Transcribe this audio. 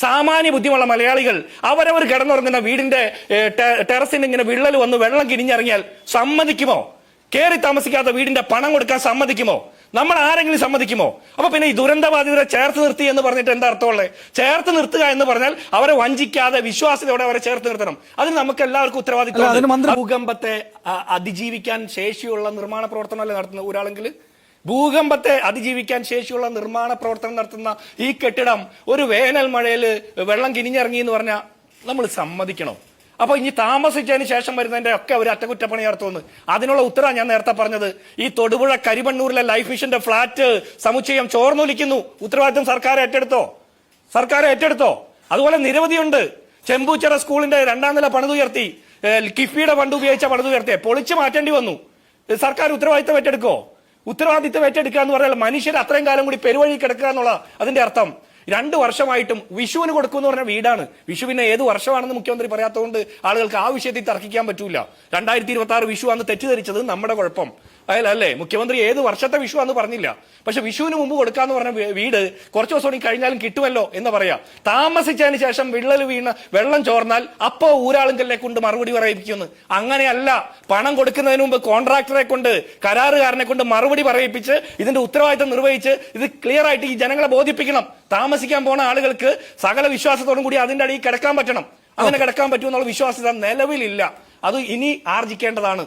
സാമാന്യ ബുദ്ധിമുള്ള മലയാളികൾ അവരവർ കിടന്നുറങ്ങുന്ന വീടിന്റെ ടെറസിന് ഇങ്ങനെ വിള്ളൽ വന്ന് വെള്ളം കിനിഞ്ഞിറങ്ങിയാൽ സമ്മതിക്കുമോ? കയറി താമസിക്കാത്ത വീടിന്റെ പണം കൊടുക്കാൻ സമ്മതിക്കുമോ? നമ്മൾ ആരെങ്കിലും സമ്മതിക്കുമോ? അപ്പൊ പിന്നെ ഈ ദുരന്തബാധിതരെ ചേർത്ത് നിർത്തി എന്ന് പറഞ്ഞിട്ട് എന്താ അർത്ഥമുള്ളത്? ചേർത്ത് നിർത്തുക എന്ന് പറഞ്ഞാൽ അവരെ വഞ്ചിക്കാതെ വിശ്വാസത്തോടെ അവരെ ചേർത്ത് നിർത്തണം. അതിന് നമുക്ക് എല്ലാവർക്കും ഉത്തരവാദിത്വം. ഭൂകമ്പത്തെ അതിജീവിക്കാൻ ശേഷിയുള്ള നിർമ്മാണ പ്രവർത്തനമല്ലേ നടത്തുന്ന ഒരാളെങ്കിൽ? ഭൂകമ്പത്തെ അതിജീവിക്കാൻ ശേഷിയുള്ള നിർമ്മാണ പ്രവർത്തനം നടത്തുന്ന ഈ കെട്ടിടം ഒരു വേനൽ മഴയിൽ വെള്ളം കിനിഞ്ഞിറങ്ങി എന്ന് പറഞ്ഞാൽ നമ്മൾ സമ്മതിക്കണം. അപ്പൊ ഇനി താമസിച്ചതിന് ശേഷം വരുന്നതിന്റെ ഒക്കെ ഒരു അറ്റകുറ്റപ്പണി നടത്തുമെന്ന്. അതിനുള്ള ഉത്തരവാണ് ഞാൻ നേരത്തെ പറഞ്ഞത്. ഈ തൊടുപുഴ കരിമണ്ണൂരിലെ ലൈഫ് മിഷന്റെ ഫ്ളാറ്റ് സമുച്ചയം ചോർന്നൊലിക്കുന്നു. ഉത്തരവാദിത്വം സർക്കാർ ഏറ്റെടുത്തോ? അതുപോലെ നിരവധിയുണ്ട്. ചെമ്പൂച്ചിറ സ്കൂളിന്റെ 2ാം നില പണിതുയർത്തി, കിഫ്ബിയുടെ ഫണ്ട് ഉപയോഗിച്ച പണിതുയർത്തിയെ പൊളിച്ചു മാറ്റേണ്ടി വന്നു. സർക്കാർ ഉത്തരവാദിത്വം ഏറ്റെടുക്കുക എന്ന് പറഞ്ഞാൽ മനുഷ്യർ അത്രയും കാലം കൂടി പെരുവഴി കിടക്കുക എന്നുള്ള അതിന്റെ അർത്ഥം. 2 വർഷമായിട്ടും വിഷുവിന് കൊടുക്കുമെന്ന് പറഞ്ഞ വീടാണ്. വിഷു പിന്നെ ഏത് വർഷമാണെന്ന് മുഖ്യമന്ത്രി പറയാത്തതുകൊണ്ട് ആളുകൾക്ക് ആ വിഷയത്തിൽ തർക്കിക്കാൻ പറ്റൂല. 2026 വിഷു അന്ന് തെറ്റിദ്ധരിച്ചത് നമ്മുടെ കുഴപ്പം അല്ലേ? മുഖ്യമന്ത്രി ഏത് വർഷത്തെ വിഷു അന്ന് പറഞ്ഞില്ല. പക്ഷെ വിഷുവിന് മുമ്പ് കൊടുക്കാന്ന് പറഞ്ഞ വീട് കുറച്ച് ദിവസം കൂടി കഴിഞ്ഞാലും കിട്ടുമല്ലോ എന്ന് പറയാ. താമസിച്ചതിന് ശേഷം വിള്ളൽ വീണ് വെള്ളം ചോർന്നാൽ അപ്പോ ഊരാളുങ്കലിനെ കൊണ്ട് മറുപടി പറയിപ്പിക്കുന്നു. അങ്ങനെയല്ല. പണം കൊടുക്കുന്നതിന് മുമ്പ് കോൺട്രാക്ടറെ കൊണ്ട്, കരാറുകാരനെ കൊണ്ട് മറുപടി പറയിപ്പിച്ച് ഇതിന്റെ ഉത്തരവാദിത്തം നിർവഹിച്ച് ഇത് ക്ലിയർ ആയിട്ട് ഈ ജനങ്ങളെ ബോധിപ്പിക്കണം. താമസിക്കാൻ പോണ ആളുകൾക്ക് സകല വിശ്വാസത്തോടും കൂടി അതിന്റെ അടിയിൽ കിടക്കാൻ പറ്റണം. അങ്ങനെ കിടക്കാൻ പറ്റുമെന്നുള്ള വിശ്വാസ്യത നിലവിലില്ല. അത് ഇനി ആർജിക്കേണ്ടതാണ്.